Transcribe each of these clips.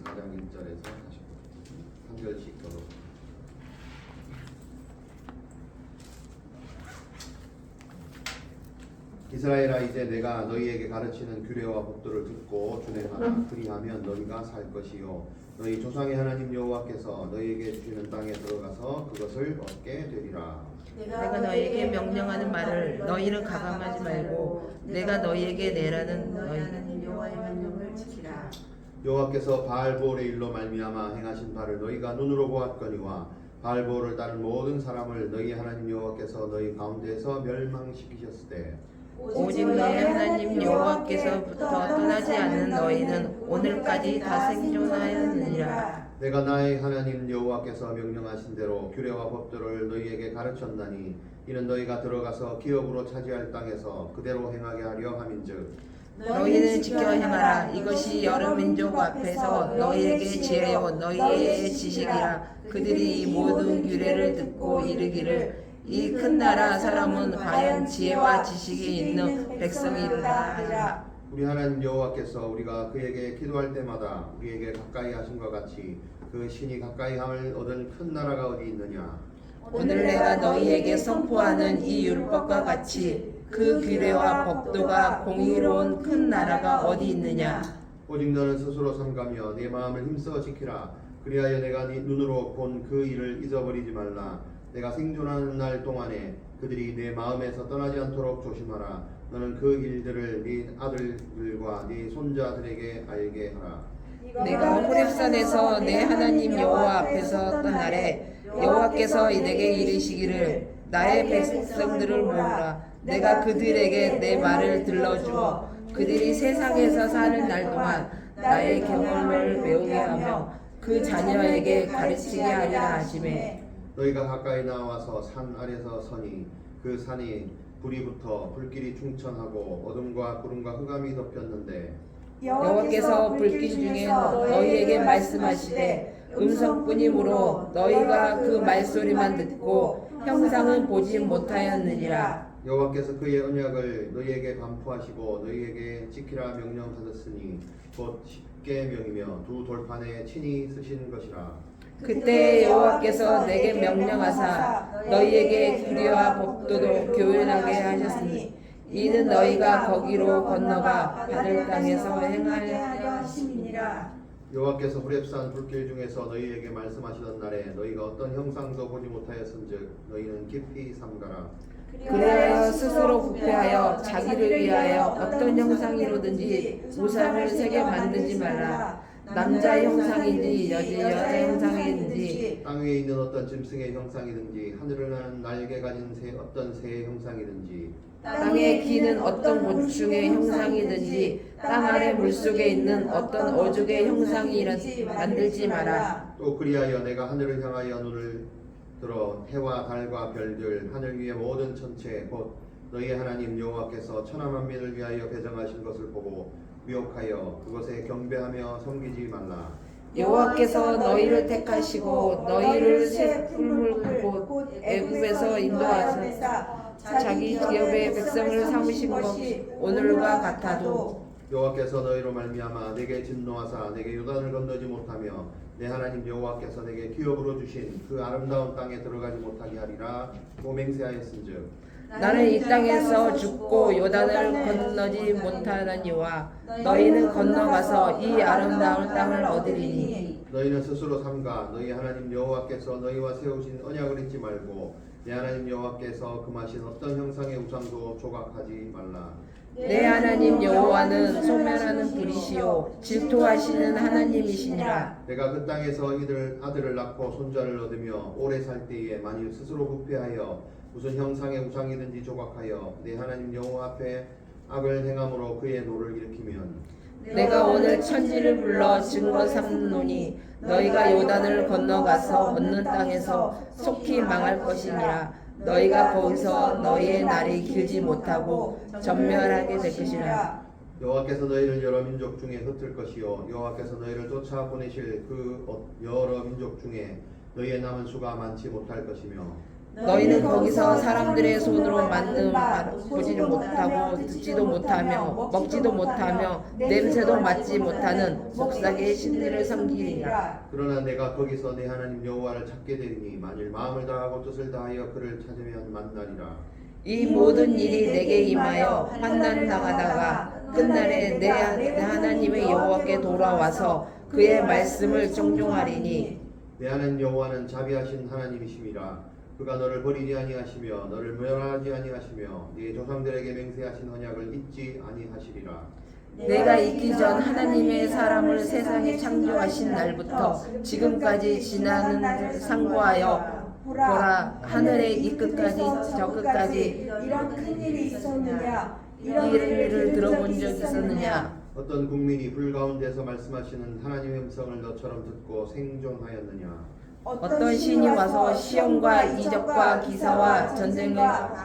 4장 1절에서 다시 한 절씩 더. 이스라엘아, 이제 내가 너희에게 가르치는 규례와 법도를 듣고 준행하라. 그리하면 너희가 살 것이요 너희 조상의 하나님 여호와께서 너희에게 주시는 땅에 들어가서 그것을 얻게 되리라. 내가 너희에게 명령하는 말을 너희는 가감하지 말고 내가 너희에게 내라는 너희 하나님 여호와의 명령을 지키라. 여호와께서 바알보올의 일로 말미암아 행하신 바를 너희가 눈으로 보았거니와 바알보올을 따른 모든 사람을 너희 하나님 여호와께서 너희 가운데에서 멸망시키셨을 때 오직 너희 하나님 여호와께서부터 떠나지 않는 너희는 오늘까지 다 생존하였느니라. 내가 나의 하나님 여호와께서 명령하신 대로 규례와 법도를 너희에게 가르쳤나니 이는 너희가 들어가서 기업으로 차지할 땅에서 그대로 행하게 하려 함인즉 너희는 지켜 행하라. 이것이 여러 민족 앞에서 너희에게 지혜요 너희의 지식이라. 그들이 이 모든 규례를 듣고 이르기를 이 큰 나라 사람은 과연 지혜와 지식이 있는 백성이라 하라. 우리 하나님 여호와께서 우리가 그에게 기도할 때마다 우리에게 가까이 하신 것 같이 그 신이 가까이 함을 얻은 큰 나라가 어디 있느냐. 오늘 내가 너희에게 선포하는 이 율법과 같이 그 규례와 법도가 공의로운 큰 나라가 어디 있느냐. 오직 너는 스스로 삼가며 내 마음을 힘써 지키라. 그리하여 내가 네 눈으로 본 그 일을 잊어버리지 말라. 내가 생존하는 날 동안에 그들이 내 마음에서 떠나지 않도록 조심하라. 너는 그 일들을 네 아들들과 네 손자들에게 알게 하라. 내가 호렙산에서 내 하나님 여호와 앞에서 떴던 날에 여호와께서 내게 이르시기를 나의 백성들을 모으라. 내가 그들에게 내 말을 들려주어 그들이 세상에서 사는 날 동안 나의 경험을 배우게 하며 그 자녀에게 가르치게 하리라 하시매 너희가 가까이 나와서 산 아래서 서니 그 산이 불이 붙어 불길이 충천하고 어둠과 구름과 흑암이 덮였는데 여호와께서 불길 중에서 너희에게 말씀하시되 음성뿐이므로 너희가 그 말소리만 듣고 형상은 보지 못하였느니라. 여호와께서 그의 언약을 너희에게 반포하시고 너희에게 지키라 명령하셨으니 곧 십계명이며 두 돌판에 친히 쓰신 것이라. 그때 여호와께서 내게 명령하사 너희에게 규례와 법도도 교훈하게 하셨으니 이는 너희가 거기로 건너가 받을 땅에서 행하려 하심이니라. 여호와께서 호렙산 불길 중에서 너희에게 말씀하시던 날에 너희가 어떤 형상도 보지 못하였은즉 너희는 깊이 삼가라. 그리하여 스스로 부패하여 자기를 위하여 어떤 형상이로든지 우상을 새겨 만들지 말라. 남자 형상이든지 여자 형상이든지 땅 위에 있는 어떤 짐승의 형상이든지 하늘을 나는 날개 가진 어떤 새의 형상이든지 땅에 기는 어떤 곤충의 형상이든지 땅 아래 물속에 있는 어떤 어족의 형상이든지 만들지 마라. 또 그리하여 내가 하늘을 향하여 눈을 들어 해와 달과 별들 하늘 위의 모든 천체 곧 너희 하나님 여호와께서 천하 만민을 위하여 배정하신 것을 보고 미혹하여 그것에 경배하며 섬기지 말라. 여호와께서 너희를 택하시고 너희를 새 풀물 곧 애굽에서 인도하사 자기 기업의 백성을 삼으신 것이 오늘과 같아도 여호와께서 너희로 말미암아 내게 진노하사 내게 요단을 건너지 못하며 내 하나님 여호와께서 내게 기업으로 주신 그 아름다운 땅에 들어가지 못하게 하리라 고 맹세하였은즉 나는 이 땅에서 죽고 요단을 건너지 못하다니와 너희는 건너가서 이 아름다운 땅을 얻으리니 너희는 스스로 삼가 너희 하나님 여호와께서 너희와 세우신 언약을 잊지 말고 내 하나님 여호와께서 금하신 어떤 형상의 우상도 조각하지 말라. 내 하나님 여호와는 소멸하는 불이시요 질투하시는 하나님이시니라. 내가 그 땅에서 이들 아들을 낳고 손자를 얻으며 오래 살 때에 만일 스스로 부패하여 무슨 형상의 우상이든지 조각하여 내 하나님 여호와 앞에 악을 행함으로 그의 노를 일으키면 내가 오늘 천지를 불러 증거 삼노니 너희가 요단을 건너가서 얻는 땅에서 속히 망할 것이니라. 너희가 거기서 너희의 날이 길지 못하고 전멸하게 될 것이라. 여호와께서 너희를 여러 민족 중에 흩을 것이요 여호와께서 너희를 쫓아 보내실 그 여러 민족 중에 너희의 남은 수가 많지 못할 것이며 너희는 거기서 사람들의 손으로 만든 말을 보지도 못하고 듣지도 못하며 먹지도 못하며 냄새도 맡지 못하는 목사계의 신들을 섬기리라. 그러나 내가 거기서 내 하나님 여호와를 찾게 되리니 만일 마음을 다하고 뜻을 다하여 그를 찾으면 만나리라. 이 모든 일이 내게 임하여 환난 당하다가 끝날에 내 하나님의 여호와께 돌아와서 그의 말씀을 정중하리니 내 하나님 여호와는 자비하신 하나님이심이라. 그가 너를 버리지 아니하시며 너를 멸하지 아니하시며 네 조상들에게 맹세하신 언약을 잊지 아니하시리라. 내가 있기 전 하나님의 사람을 세상에 창조하신 날부터 지금까지 지나는 상고하여 보라 하늘의 이 끝까지 저 끝까지 이런 큰 일이 있었느냐? 이 일을 들어본 적 있었느냐? 어떤 국민이 불 가운데서 말씀하시는 하나님의 음성을 너처럼 듣고 생존하였느냐? 어떤 신이 와서 시험과 이적과 기사와 전쟁의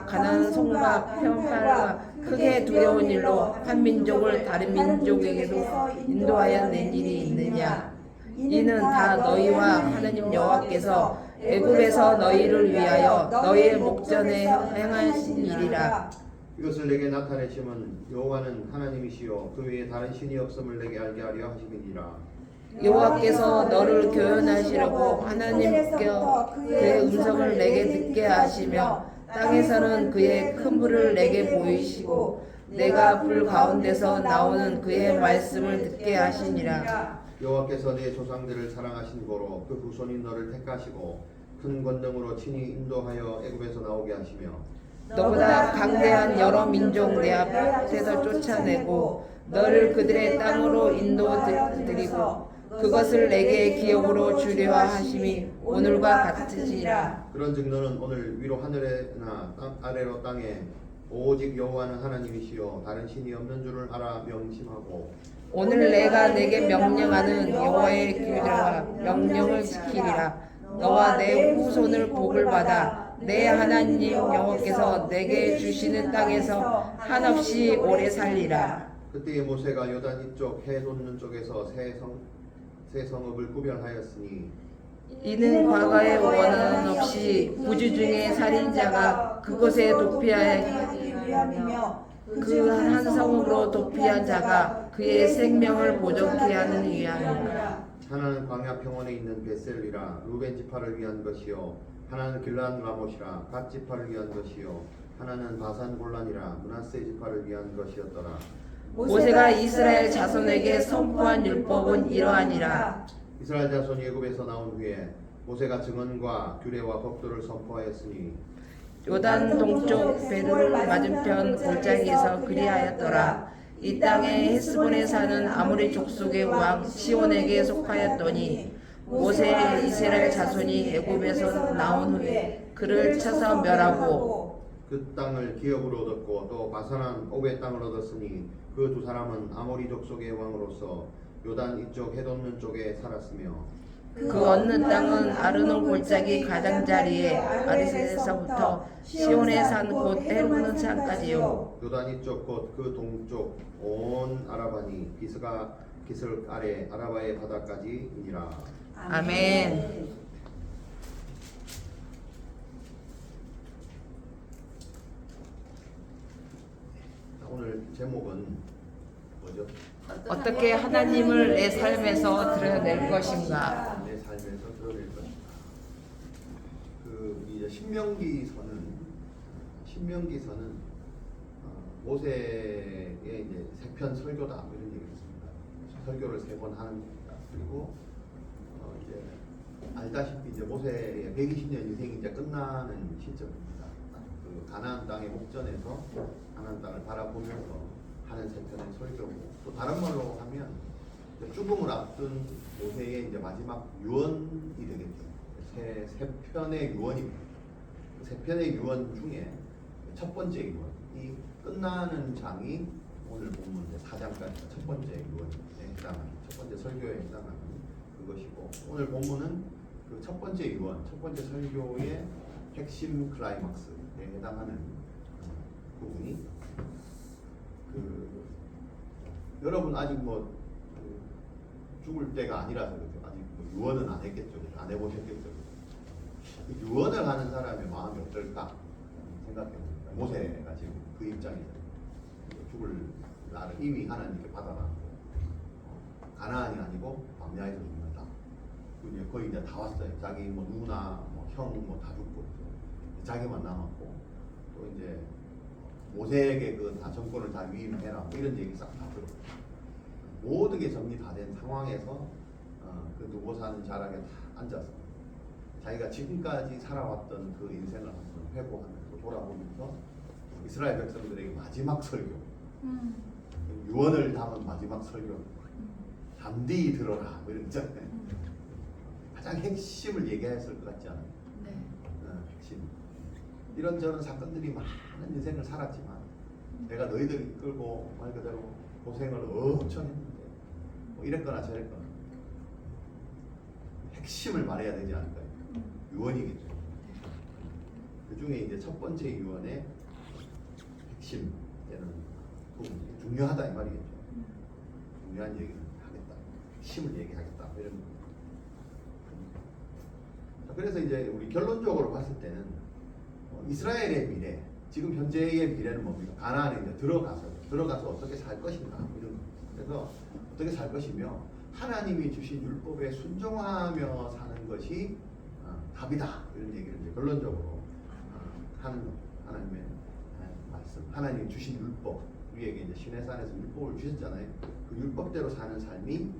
가난 손과 편팔과 크게 두려운 일로 한 민족을 다른 민족에게도 인도하여 낸 일이 있느냐? 이는 다 너희와 하나님 여호와께서 애굽에서 너희를 위하여 너희의 목전에 행하신 일이라. 이것을 내게 나타내심은 여호와는 하나님이시요 그 외에 다른 신이 없음을 내게 알게 하려 하심이니라. 여호와께서 너를 교훈하시려고 하나님께서 그의 음성을 내게 듣게 하시며 땅에서는 그의 큰 불을 내게 보이시고 내가 불 가운데서 나오는 그의 말씀을 듣게 하시니라. 여호와께서 내 조상들을 사랑하신 고로 그 후손인 너를 택하시고 큰 권능으로 친히 인도하여 애굽에서 나오게 하시며 너보다 강대한 여러 민족 내 앞에서 쫓아내고 너를 그들의 땅으로 인도드리고 그것을 내게 기업으로 주려 하심이 오늘과 같으시라. 그런즉 너는 오늘 위로 하늘에나 아래로 땅에 오직 여호와는 하나님이시요 다른 신이 없는 줄을 알아 명심하고 오늘 내가 내게 명령하는 여호와의 규례와 명령을 지키리라. 너와 내 후손을 복을 받아 내 하나님 여호와께서 내게 주시는 땅에서 한없이 오래 살리라. 그때에 모세가 요단 이쪽 해 돋는 쪽에서 새 성읍을 구별하였으니 이는 과거에 원한 없이 부주 중에 살인자가 그곳에 도피하기 위함이며 그 한 성읍으로 도피한 자가 그의 생명을 보존케 하는 위함이라. 하나는 광야 평원에 있는 베셀이라 루벤 지파를 위한 것이요 하나는 길란 라못이라 갓 지파를 위한 것이요 하나는 바산 골란이라 므낫세 지파를 위한 것이었더라. 모세가 이스라엘 자손에게 선포한 율법은 이러하니라. 이스라엘 자손이 애굽에서 나온 후에 모세가 증언과 규례와 법도를 선포하였으니 요단 동쪽 베르 맞은편 골짜기에서 그리하였더라. 이 땅에 헤스본에 사는 아모리 족속의 왕 시온에게 속하였더니 모세의 이스라엘 자손이 애굽에서 나온 후에 그를 쳐서 멸하고 그 땅을 기업으로 얻었고 또 바산한 옥의 땅을 얻었으니 그 두 사람은 아모리 족속의 왕으로서 요단 이쪽 해돋는 쪽에 살았으며 그 얻는 땅은 아르논 골짜기 가장자리에 아르셋에서부터 시온에 산 곧 헤르몬 산까지요. 요단 이쪽 곧 그 동쪽 온 아라바니 기슬 아래 아라바의 바다까지이니라. 아멘. 오늘 제목은 뭐죠? 어떻게 하나님을 내 삶에서 드러낼 것인가? 내 삶에서 드러낼 것인가? 그 이제 신명기서는 모세의 이제 세편 설교다 이런 얘기했습니다. 설교를 3번 하는 겁니다. 그리고 이제 알다시피 이제 모세의 120년 인생이 이제 끝나는 시점입니다. 그 가나안 땅의 목전에서 가나안 땅을 바라보면서 하는 세편의 설교고 또 다른 말로 하면 죽음을 앞둔 모세의 이제 마지막 유언이 되겠죠. 세 편의 유언입니다. 세 편의 유언 중에 첫 번째 유언이 끝나는 장이 오늘 본문 4장까지 첫 번째 유언에 해당하는 첫 번째 설교에 해당하는 그것이고 오늘 본문은 그 첫 번째 유언, 첫 번째 설교의 핵심 클라이막스에 해당하는 부분이 여러분 아직 죽을 때가 아니라서 그렇죠. 아직 유언은 안 했겠죠. 안 해보셨겠죠. 유언을 하는 사람의 마음이 어떨까 생각해 봅니다. 모세가 지금 그 입장에서 죽을 나를 이미 하나님께 받아놨고 가나안이 아니고 광야에서 죽는다. 이제 거의 이제 다 왔어요. 자기 뭐 누나, 뭐 형, 뭐 다 죽고 자기만 남았고 또 이제 모세에게 그 다 정권을 다 위임해라 뭐 이런 얘기 싹 다 들었고 모든 게 정리 다 된 상황에서 그 누워 사는 자락에 다 앉아서 자기가 지금까지 살아왔던 그 인생을 한번 회고하면서 돌아보면서 이스라엘 백성들에게 마지막 설교, 유언을 담은 마지막 설교, 담대히 들어라 뭐 이런 있잖아요. 가장 핵심을 얘기했을 것 같지 않아요? 네. 핵심. 이런저런 사건들이 많은 인생을 살았지만 내가 너희들 이끌고 말 그대로 고생을 엄청 했는데 뭐 이랬거나 저랬거나 핵심을 말해야 되지 않을까요? 유언이겠죠. 그 중에 이제 첫 번째 유언의 핵심 되는 부분 중요하다 이 말이겠죠. 중요한 얘기를 하겠다. 핵심을 얘기하겠다. 이런. 자, 그래서 이제 우리 결론적으로 봤을 때는 이스라엘의 미래, 지금 현재의 미래는 뭡니까? 가나안에 이제 들어가서 어떻게 살 것인가 이런 거. 그래서 어떻게 살 것이며 하나님이 주신 율법에 순종하며 사는 것이 답이다 이런 얘기를 이제 결론적으로 하는 하나님의 말씀, 하나님이 주신 율법, 우리에게 이제 시내산에서 율법을 주셨잖아요. 그 율법대로 사는 삶이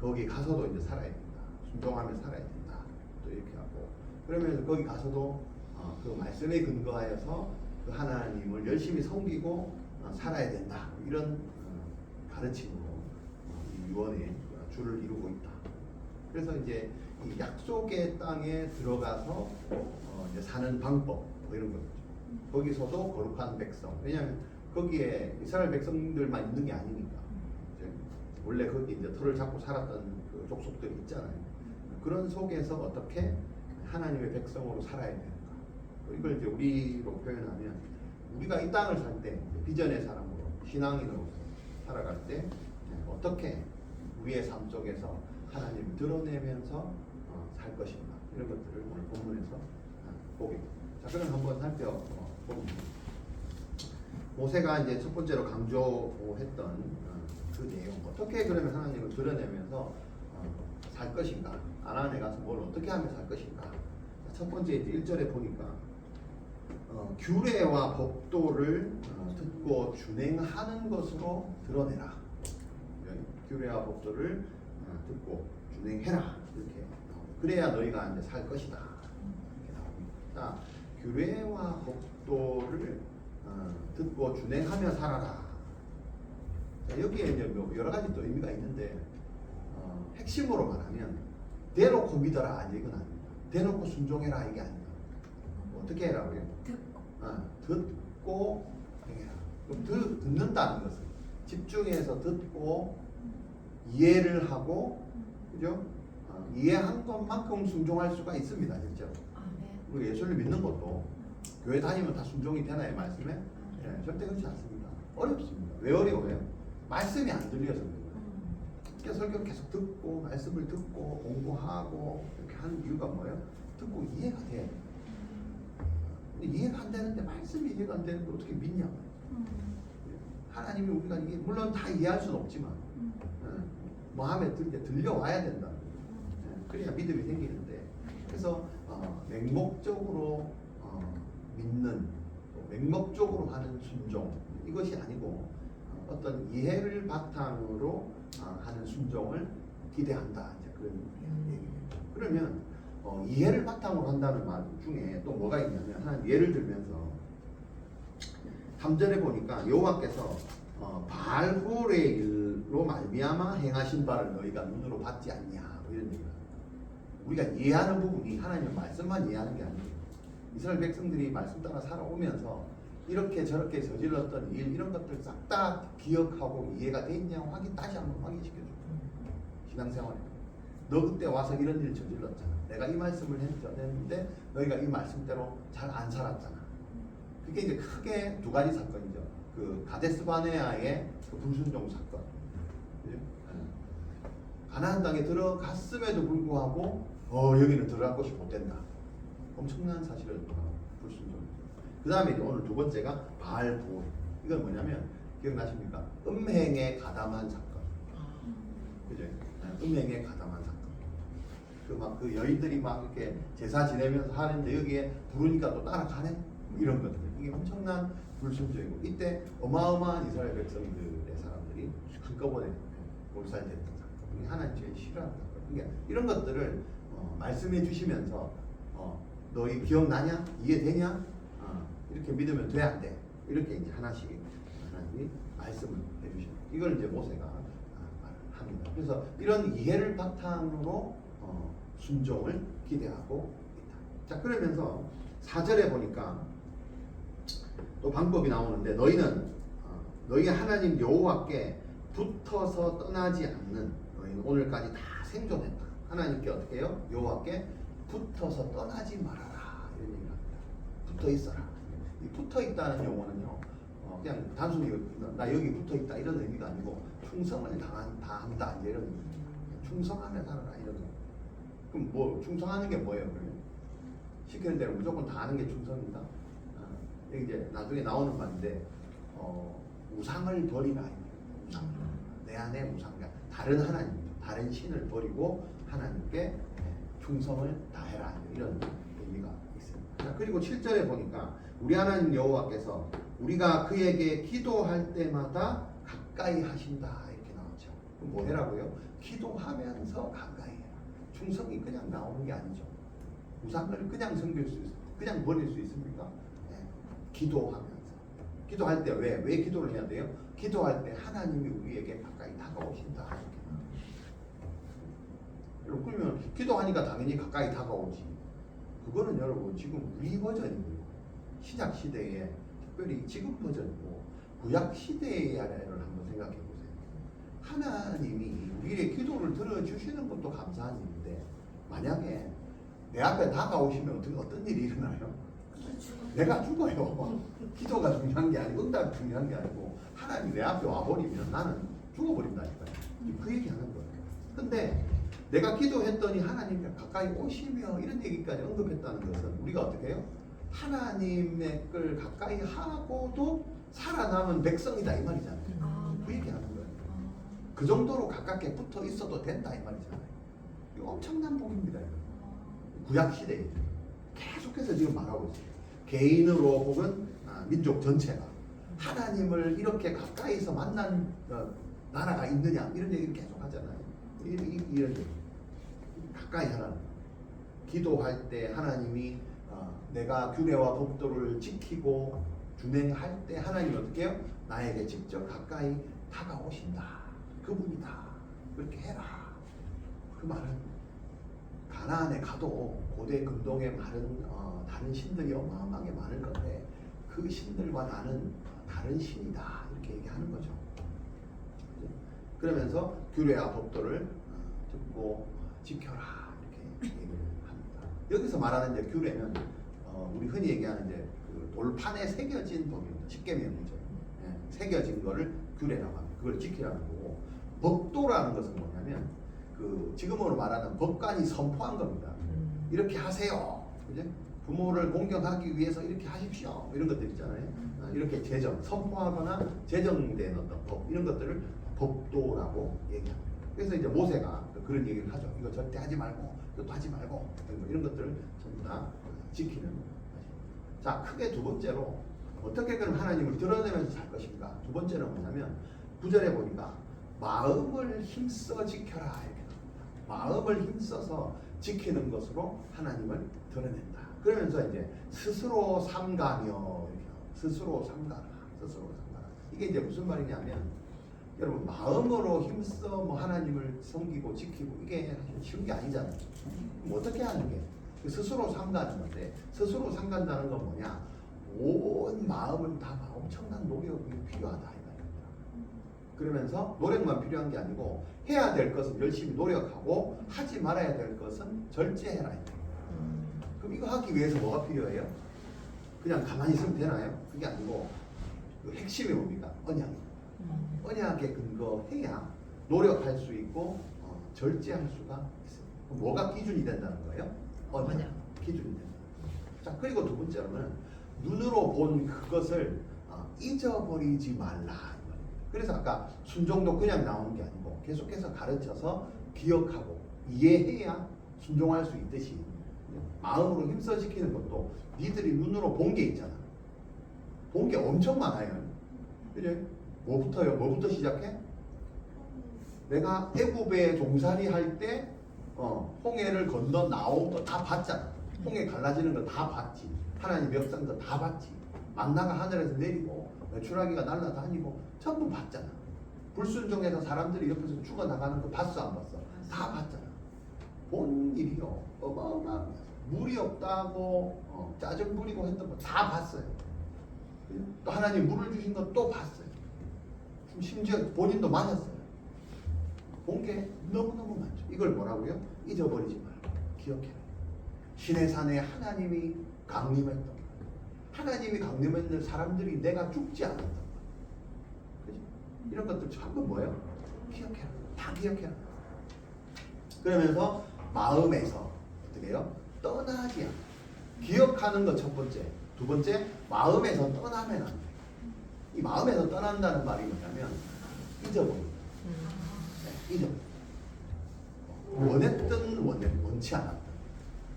거기 가서도 이제 살아야 된다, 순종하며 살아야 된다 또 이렇게 하고 그러면서 거기 가서도 그 말씀에 근거하여서 그 하나님을 열심히 섬기고 살아야 된다 이런 가르침으로 이 유언의 줄을 이루고 있다. 그래서 이제 이 약속의 땅에 들어가서 이제 사는 방법 뭐 이런 거죠. 거기서도 거룩한 백성. 왜냐하면 거기에 이스라엘 백성들만 있는 게 아니니까. 이제 원래 거기 이제 털을 잡고 살았던 그 족속들이 있잖아요. 그런 속에서 어떻게 하나님의 백성으로 살아야 되는가. 이걸 이제 우리로 표현하면 우리가 이 땅을 살 때 비전의 사람으로 신앙인으로 살아갈 때 어떻게 우리의 삶 속에서 하나님을 드러내면서 살 것인가 이런 것들을 오늘 본문에서 보게 됩니다. 자, 그럼 한번 살펴봅니다. 모세가 이제 첫 번째로 강조했던 그 내용, 어떻게 그러면 하나님을 드러내면서 살 것인가, 가나안에 가서 뭘 어떻게 하며 살 것인가. 자, 첫 번째 이제 1절에 보니까 규례와 법도를 듣고 준행하는 것으로 드러내라. 규례와 법도를 듣고 준행해라 이렇게 나옵니다. 그래야 너희가 이제 살 것이다 이렇게 나옵니다. 자, 규례와 법도를 듣고 준행하며 살아라. 자, 여기에 이제 여러 가지 또 의미가 있는데 핵심으로 말하면 대놓고 믿어라 이건 아닙니다. 대놓고 순종해라 이게 아닙니다. 어떻게 해라고요? 듣고 행해라. 그럼 듣는다는 것은 집중해서 듣고 이해를 하고, 그죠? 이해한 것만큼 순종할 수가 있습니다, 진짜로. 우리 예수를 믿는 것도 교회 다니면 다 순종이 되나요, 말씀에? 네, 절대 그렇지 않습니다. 어렵습니다. 왜 어려워요? 말씀이 안 들려서 그래요. 그러니까 설교 계속 듣고 말씀을 듣고 공부하고 이렇게 하는 이유가 뭐예요? 듣고 이해가 돼. 근데 이해가 안 되는데 말씀이 이해가 안 되는데 어떻게 믿냐? 하나님이 우리가 이게 물론 다 이해할 수는 없지만 마음에 들려와야 된다. 그래야 믿음이 생기는데 그래서 맹목적으로 믿는 맹목적으로 하는 순종 이것이 아니고 어떤 이해를 바탕으로 하는 순종을 기대한다. 이제 그런 얘기입니다. 그러면 이해를 바탕으로 한다는 말 중에 또 뭐가 있냐면 한 예를 들면서 3절에 보니까 여호와께서 바알홀의 일로 말미암아 행하신 바를 너희가 눈으로 봤지 않냐 뭐 이런 얘기가 우리가 이해하는 부분이 하나님의 말씀만 이해하는 게 아니에요. 이스라엘 백성들이 말씀 따라 살아오면서 이렇게 저렇게 저질렀던 일 이런 것들 싹 다 기억하고 이해가 돼 있냐고 다시 한번 확인시켜줘. 신앙생활에 너 그때 와서 이런 일 저질렀잖아. 내가 이 말씀을 했는데 너희가 이 말씀대로 잘 안 살았잖아. 그게 이제 크게 두 가지 사건이죠. 그 가데스 바네아의 그 불순종 사건. 가나안 땅에 들어갔음에도 불구하고 여기는 들어갈 곳이 못 된다. 엄청난 사실을 불순종이죠. 그 다음에 오늘 두 번째가 바알보르. 이건 뭐냐면 기억나십니까? 음행에 가담한 사건. 그죠? 음행에 가담한 사건. 그 여인들이 막 이렇게 제사 지내면서 하는데 여기에 부르니까 또 따라가네? 뭐 이런 것들. 이게 엄청난 불순종이고 이때 어마어마한 이스라엘 백성들의 사람들이 한꺼번에 몰살됐던 사건. 이게 하나님 제일 싫어하는 사건. 그러니까 이런 것들을 말씀해 주시면서 너희 기억나냐? 이해되냐? 이렇게 믿으면 돼, 안 돼? 이렇게 이제 하나씩 하나님이 말씀을 해주시는. 이걸 이제 모세가 합니다. 그래서 이런 이해를 바탕으로 순종을 기대하고 있다. 자, 그러면서 4절에 보니까 또 방법이 나오는데 너희는 너희 하나님 여호와께 붙어서 떠나지 않는 너희는 오늘까지 다 생존했다. 하나님께 어떻게 해요? 여호와께 붙어서 떠나지 말아라 이런 얘기를 합니다. 붙어 있어라. 이 붙어 있다는 용어는요, 그냥 단순히 나 여기 붙어 있다 이런 의미가 아니고 충성을 다한다 이제 이런 의미. 충성하며 살아라 이런 거. 그럼 뭐 충성하는 게 뭐예요? 그러면 시키는 대로 무조건 다 하는 게 충성입니다. 여기 이제 나중에 나오는 말인데 우상을 버리라. 우상. 내 안에 우상. 다른 하나님, 다른 신을 버리고 하나님께 충성을 다해라 이런 의미가 있습니다. 자, 그리고 7절에 보니까 우리 하나님 여호와께서 우리가 그에게 기도할 때마다 가까이 하신다 이렇게 나오죠. 그럼 뭐 해라고요? 기도하면서 가까이 해라. 충성이 그냥 나오는 게 아니죠. 우상을 그냥 섬길 수 있어, 그냥 버릴 수 있습니까? 네. 기도하면서. 기도할 때 왜 기도를 해야 돼요? 기도할 때 하나님이 우리에게 가까이 다가오신다 이렇게. 여러분 그러면 기도하니까 당연히 가까이 다가오지. 그거는 여러분 지금 우리 버전이고요. 신약 시대에 특별히 지금 버전이고 구약 시대의 아래를 한번 생각해 보세요. 하나님이 우리의 기도를 들어주시는 것도 감사한 일인데 만약에 내 앞에 다가오시면 어떤 일이 일어나요? 내가 죽어요. 기도가 중요한 게 아니고 응답이 중요한 게 아니고 하나님이 내 앞에 와버리면 나는 죽어버린다니까요. 그 얘기하는 거예요. 근데 내가 기도했더니 하나님이 가까이 오시며 이런 얘기까지 언급했다는 것은 우리가 어떻게 해요? 하나님의 걸 가까이 하고도 살아남은 백성이다 이 말이잖아요. 그 얘기하는 거예요. 그 정도로 가깝게 붙어 있어도 된다 이 말이잖아요. 이거 엄청난 복입니다. 이거. 구약 시대에 계속해서 지금 말하고 있어요. 개인으로 혹은 민족 전체가 하나님을 이렇게 가까이서 만난 나라가 있느냐 이런 얘기를 계속 하잖아요. 이런 얘기. 가까이 하라는 거예요. 기도할 때 하나님이 내가 규례와 법도를 지키고 준행할 때 하나님이 어떻게 해요? 나에게 직접 가까이 다가오신다. 그분이다. 그렇게 해라. 그 말은 가나안에 가도 고대 근동에 많은 다른 신들이 어마어마하게 많을 건데 그 신들과 나는 다른 신이다. 이렇게 얘기하는 거죠. 그러면서 규례와 법도를 듣고 지켜라. 이렇게 얘기를 합니다. 여기서 말하는 이제 규례는 우리 흔히 얘기하는 이제 그 돌판에 새겨진 법입니다. 십계명이죠. 새겨진 거를 규례라고 합니다. 그걸 지키라는 거고 법도라는 것은 뭐냐면 그 지금으로 말하는 법관이 선포한 겁니다. 이렇게 하세요. 그죠? 부모를 공경하기 위해서 이렇게 하십시오. 이런 것들 있잖아요. 이렇게 선포하거나 제정된 어떤 법 이런 것들을 법도라고 얘기합니다. 그래서 이제 모세가 그런 얘기를 하죠. 이거 절대 하지 말고 이것도 하지 말고 이런 것들을 전부 다 지키는 거죠. 자, 크게 두 번째로 어떻게 그럼 하나님을 드러내면서 살 것인가? 두 번째는 뭐냐면 9절에 보니까 마음을 힘써 지켜라 이렇게 나옵니다. 마음을 힘써서 지키는 것으로 하나님을 드러낸다. 그러면서 이제 스스로 삼가며 이렇게 나옵니다. 스스로 삼가라. 이게 이제 무슨 말이냐면 여러분 마음으로 힘써 뭐 하나님을 섬기고 지키고 이게 사실 쉬운 게 아니잖아요. 그럼 어떻게 하는 게? 스스로 삼가는 건데 스스로 삼간다는 건 뭐냐? 온 마음을 다 엄청난 노력이 필요하다 이 말입니다. 그러면서 노력만 필요한 게 아니고 해야 될 것은 열심히 노력하고 하지 말아야 될 것은 절제해라 이 말입니다. 그럼 이거 하기 위해서 뭐가 필요해요? 그냥 가만히 있으면 되나요? 그게 아니고 그 핵심이 뭡니까? 언약입니다. 언약에 근거해야 노력할 수 있고 절제할 수가 있습니다. 그럼 뭐가 기준이 된다는 거예요? 언약 기준이 된다. 자, 그리고 두 번째로는 눈으로 본 그것을 잊어버리지 말라. 그래서 아까 순종도 그냥 나오는 게 아니고 계속해서 가르쳐서 기억하고 이해해야 순종할 수 있듯이 마음으로 힘써 지키는 것도 니들이 눈으로 본 게 있잖아. 본 게 엄청 많아요. 그래? 뭐부터요? 뭐부터 시작해? 내가 애굽에 종살이 할 때 홍해를 건너 나온 거 다 봤잖아. 홍해 갈라지는 거 다 봤지. 하나님 역사도 다 봤지. 만나가 하늘에서 내리고 메추라기가 날아다니고 전부 봤잖아. 불순종해서 사람들이 옆에서 죽어나가는 거 봤어 안 봤어? 다 봤잖아. 본 일이요. 어마어마한 물이 없다고 짜증 부리고 했던 거 다 봤어요. 또 하나님 물을 주신 거 또 봤어요. 심지어 본인도 맞았어요. 본 게 너무너무 많죠. 이걸 뭐라고요? 잊어버리지 말고 기억해라. 시내산에 하나님이 강림했던 거. 하나님이 강림했는 사람들이 내가 죽지 않았던 거. 그죠? 이런 것들 전부 뭐예요? 기억해라. 다 기억해라. 그러면서 마음에서 어떻게 해요? 떠나지 않아. 기억하는 거 첫 번째. 두 번째, 마음에서 떠나면 안 돼. 이 마음에서 떠난다는 말이 뭐냐면 잊어버린다. 네, 잊어버린다. 원했든 원치 않았든.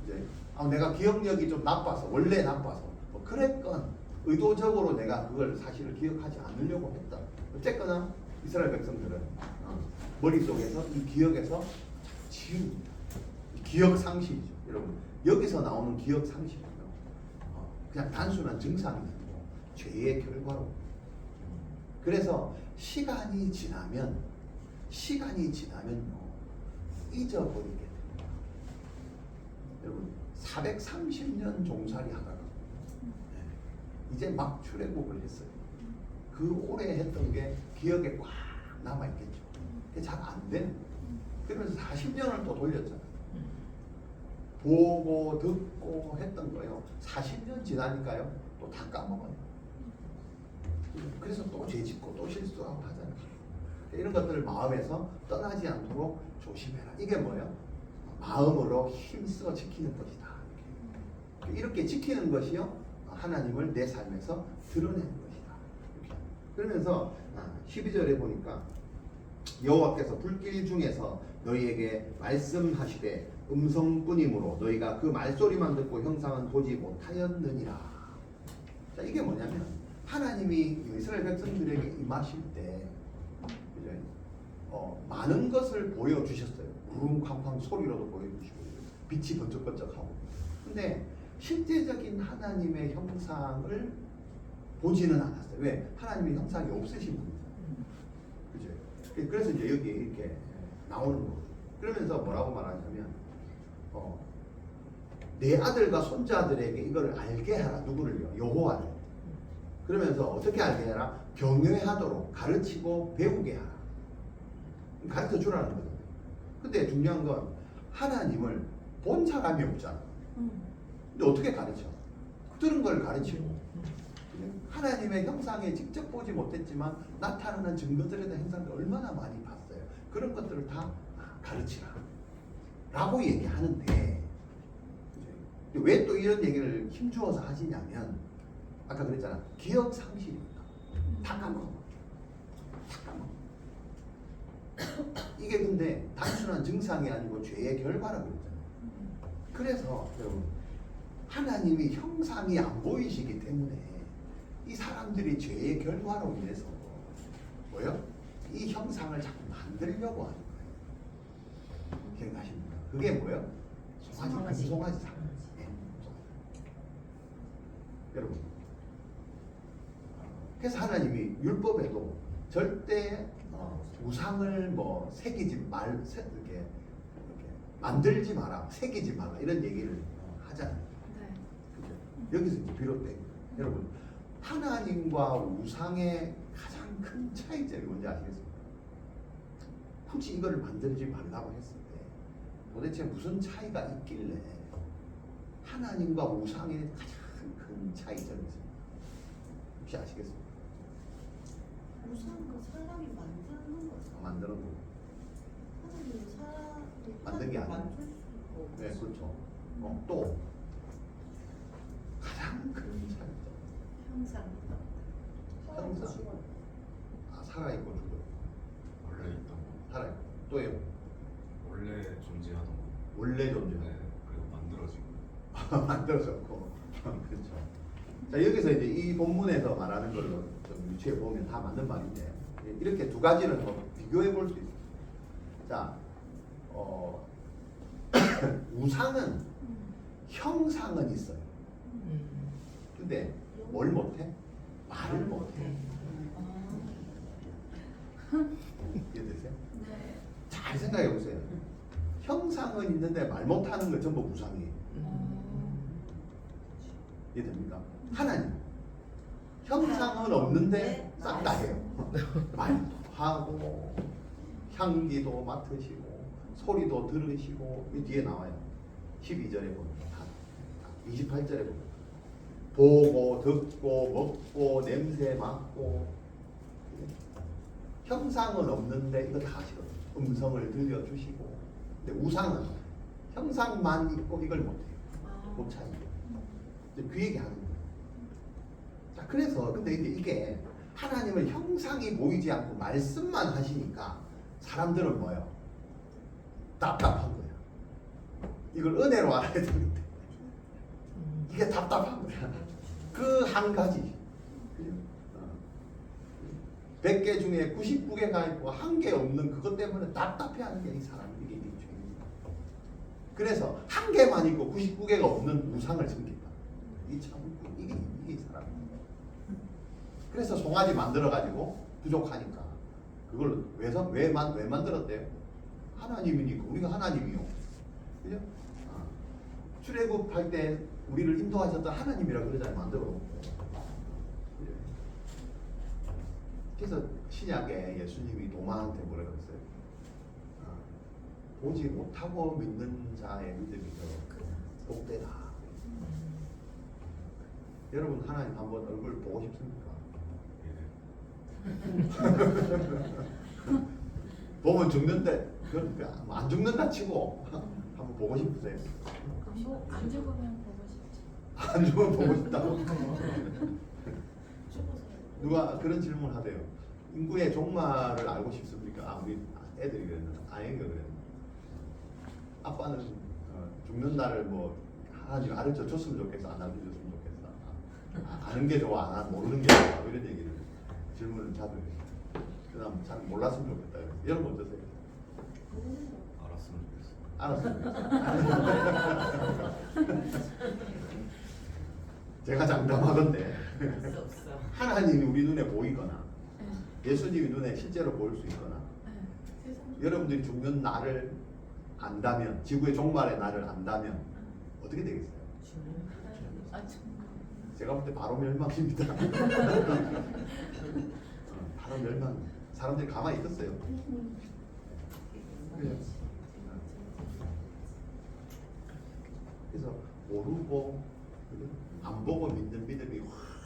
이제 내가 기억력이 좀 나빠서 원래 나빠서 뭐 그랬건 의도적으로 내가 그걸 사실을 기억하지 않으려고 했다. 어쨌거나 이스라엘 백성들은 머릿속에서 이 기억에서 지웁니다. 기억 상실이죠. 여러분 여기서 나오는 기억 상실은요 그냥 단순한 증상이 아니고 죄의 결과로. 그래서 시간이 지나면요 잊어버리게 됩니다. 여러분 430년 종살이 하다가 이제 막 출애굽을 했어요. 그 오래 했던 게 기억에 꽉 남아있겠죠. 그게 잘 안 되는 거예요. 그러면서 40년을 또 돌렸잖아요. 보고 듣고 했던 거요. 40년 지나니까요. 또 다 까먹어요. 그래서 또 죄짓고 또 실수하고 하잖아요. 이런 것들을 마음에서 떠나지 않도록 조심해라. 이게 뭐예요? 마음으로 힘써 지키는 것이다. 이렇게 지키는 것이요. 하나님을 내 삶에서 드러내는 것이다. 이렇게. 그러면서 12절에 보니까 여호와께서 불길 중에서 너희에게 말씀하시되 음성뿐이므로 너희가 그 말소리만 듣고 형상은 보지 못하였느니라. 자, 이게 뭐냐면 하나님이 이스라엘 백성들에게 임하실 때 많은 것을 보여주셨어요. 우릉쾅쾅 소리로도 보여주시고 빛이 번쩍번쩍하고. 근데 실제적인 하나님의 형상을 보지는 않았어요. 왜? 하나님의 형상이 없으신 분이에요. 그죠? 그래서 이제 여기 이렇게 나오는 거예요. 그러면서 뭐라고 말하냐면 내 아들과 손자들에게 이걸 알게 하라. 누구를요? 여호와를. 그러면서 어떻게 알게 해라? 경외하도록 가르치고 배우게 하라. 가르쳐 주라는 거예요. 근데 중요한 건 하나님을 본 사람이 없잖아. 근데 어떻게 가르쳐? 들은 걸 가르치고 하나님의 형상에 직접 보지 못했지만 나타나는 증거들에 대한 형상을 얼마나 많이 봤어요. 그런 것들을 다 가르치라 라고 얘기하는데 왜 또 이런 얘기를 힘주어서 하시냐면 아까 그랬잖아. 기억 상실입니다. 다 까먹어. 이게 근데 단순한 증상이 아니고 죄의 결과라고 그랬잖아요. 그래서 여러분 하나님이 형상이 안 보이시기 때문에 이 사람들이 죄의 결과로 인해서 뭐요? 이 형상을 자꾸 만들려고 하는 거예요. 기억나십니까? 그게 뭐예요? 송아지 상. 여러분 그래서 하나님이 율법에도 절대 우상을 뭐 새기지 이렇게 만들지 마라, 새기지 마라 이런 얘기를 하잖아요. 네. 그죠? 여기서 이제 비롯된 거예요. 여러분 하나님과 우상의 가장 큰 차이점이 뭔지 아시겠습니까? 굳이 이거를 만들지 말라고 했을 때 도대체 무슨 차이가 있길래 하나님과 우상의 가장 큰 차이점이 있습니다. 혹시 아시겠습니까? 우상은 사람이 만드는 거죠. 만드는 거. 하나님은 사람이 만든 게 아니에요. 만들 수 있고. 네, 그렇죠. 또 항상 항상 살아있고 죽어요. 원래 있던 거, 살아있고 또요. 원래 존재하던 거, 원래 존재하고 네, 그리고 만들어진 거. 만들어졌고 그렇죠. 자 여기서 이제 이 본문에서 말하는 걸로 좀 유추해 보면 다 맞는 말인데 이렇게 두 가지를 더 비교해 볼 수 있어요. 자, 우상은 형상은 있어요. 근데 뭘 못해? 말을 못해. 이해되세요? 네. 잘 생각해 보세요. 형상은 있는데 말 못하는 거 전부 우상이에요. 이해됩니까? 하나님 형상은 없는데 싹 다 해요. 말도 하고 향기도 맡으시고 소리도 들으시고 이 뒤에 나와요. 12절에 보면 28절에 보면 보고 듣고 먹고 냄새 맡고 형상은 없는데 이거 다 하시거든요. 음성을 들려주시고 근데 우상은 형상만 있고 이걸 못해요. 못 차이요. 그 얘기하는 거예요. 자, 그래서 근데 이게 하나님은 형상이 보이지 않고 말씀만 하시니까 사람들은 뭐예요? 답답한 거야. 이걸 은혜로 알아야 되는데 이게 답답한 거야. 그 한 가지. 100개 중에 99개가 있고 한 개 없는 그것 때문에 답답해하는 게 이 사람 이게 죄입니다. 그래서 한 개만 있고 99개가 없는 우상을 섬긴다. 이게 사람입니다. 그래서 송아지 만들어 가지고 부족하니까 그걸 왜 만들었대요? 하나님이니까 우리가 하나님이요. 그죠? 출애굽할 때 우리를 인도하셨던 하나님이라 그러잖아요. 만들어 놓고. 그래서 신약에 예수님이 도마한테 뭐라 그랬어요? 보지 못하고 믿는 자의 믿음이 더 복되다. 여러분 하나님 한번 얼굴 보고 싶습니까? 보면 죽는데 그러니까 안 죽는다 치고 한번 보고 싶으세요? 안 죽으면 보고 싶지. 안 죽으면 보고 싶다고? 죽어서. 누가 그런 질문을 하대요. 인구의 종말을 알고 싶습니까? 우리 애들이 그랬는데 아이가 그랬는데 아빠는 죽는 날을 뭐 하나님 가르쳐 줬으면 좋겠어, 안 알려줬으면 좋겠어. 아는 게 좋아, 모르는 게 좋아. 이런 얘기를 질문을 자주 해요. 그다음 잘 몰랐으면 좋겠다. 여러분 어떠세요? 알았으면 좋겠어. 알았습니다. 제가 장담하건데 하나님이 우리 눈에 보이거나 예수님이 눈에 실제로 보일 수 있거나 여러분들이 죽는 날을 안다면 지구의 종말의 날을 안다면 어떻게 되겠어요? 제가 볼 때 바로 멸망입니다. 바로 멸망. 사람들이 가만히 있었어요. 그래서 모르고 안 보고 믿는 믿음이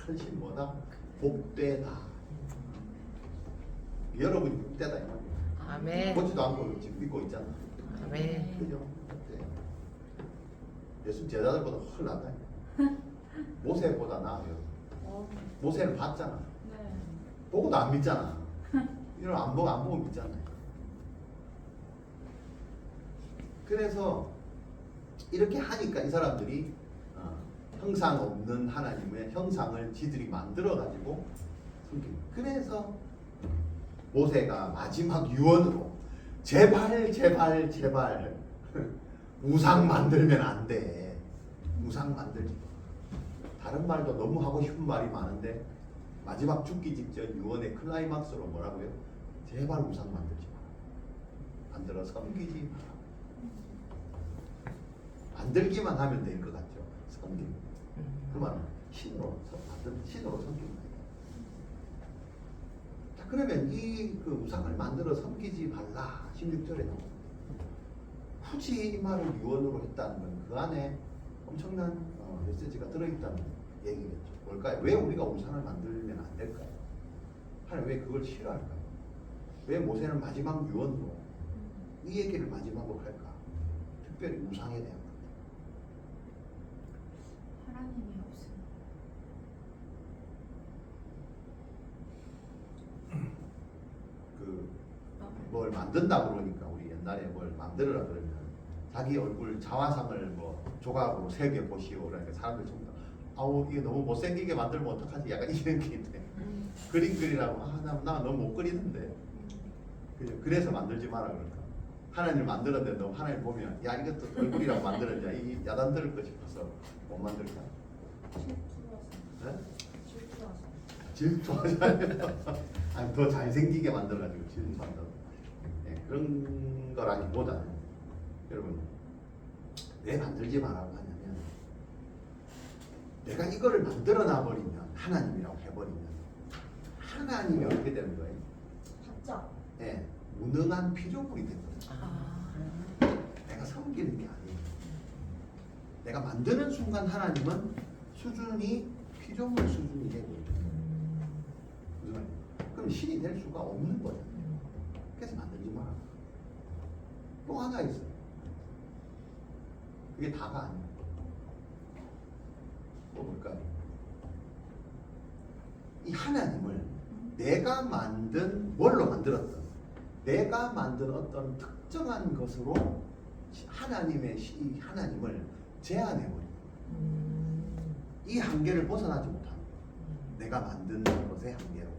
훨씬 뭐다? 복되다. 여러분이 복되다 이 말이에요. 아멘. 보지도 않고 지금 믿고 있잖아. 아멘. 그죠? 예수 제자들보다 훨씬 낫다. 모세보다 나아요. 모세는 봤잖아. 네. 보고도 안 믿잖아. 이런 안 보고 믿잖아요. 그래서 이렇게 하니까 이 사람들이 형상 없는 하나님의 형상을 지들이 만들어 가지고 섬깁니다. 그래서 모세가 마지막 유언으로 제발 우상 만들면 안 돼. 우상 만들지 마. 다른 말도 너무 하고 싶은 말이 많은데 마지막 죽기 직전 유언의 클라이막스로 뭐라고요? 제발 우상 만들지 마. 만들어 섬기지 마. 만들기만 하면 될 것 같죠. 섬김. 그 말은 신으로 섬깁니다. 자, 그러면 이 그 우상을 만들어 섬기지 말라 16절에 나옵니다. 굳이 이 말을 유언으로 했다는 건 그 안에 엄청난 메시지가 들어있다는 얘기겠죠. 뭘까요? 왜 우리가 우상을 만들면 안 될까요? 하나님 왜 그걸 싫어할까요? 왜 모세는 마지막 유언으로 이 얘기를 마지막으로 할까? 특별히 우상에 대한 것. 하나님이 없으면. 뭘 만든다 그러니까 우리 옛날에 뭘 만들어라 그러면 자기 얼굴 자화상을 뭐 조각으로 새겨 보시오 그러니까 사람들 전부 다 아우 이거 너무 못생기게 만들면 어떡하지 약간 이런 게 있대. 그림 그리라고 나 너무 못 그리는데 그래서 만들지 마라 그럴까. 하나님을 만들었는데 너 하나님 보면 야 이것도 얼굴이라고 만들었냐 이 야단 들을 거 싶어서 못 만들까. 네? 질투하잖아요. 아니 더 잘생기게 만들어가지고 질투한다고. 네, 그런 거라기보다는 여러분 왜 만들지 말라고 하냐면 내가 이거를 만들어 놔버리면 하나님이라고 해버리면 하나님이 어떻게 되는 거예요? 받죠. 네, 무능한 피조물이 되는 거예요. 아. 내가 섬기는 게 아니에요. 내가 만드는 순간 하나님은 수준이 피조물 수준이 되고 무슨 말이에요? 그럼 신이 될 수가 없는 거예요. 그래서 만들지 마라. 또 하나 있어요. 그게 다가 아니에요. 뭐 볼까요? 이 하나님을 내가 만든 뭘로 만들었던 내가 만든 어떤 특정한 것으로 하나님의 이 하나님을 제한해버려요. 이 한계를 벗어나지 못하는 거예요. 내가 만든 것의 한계로.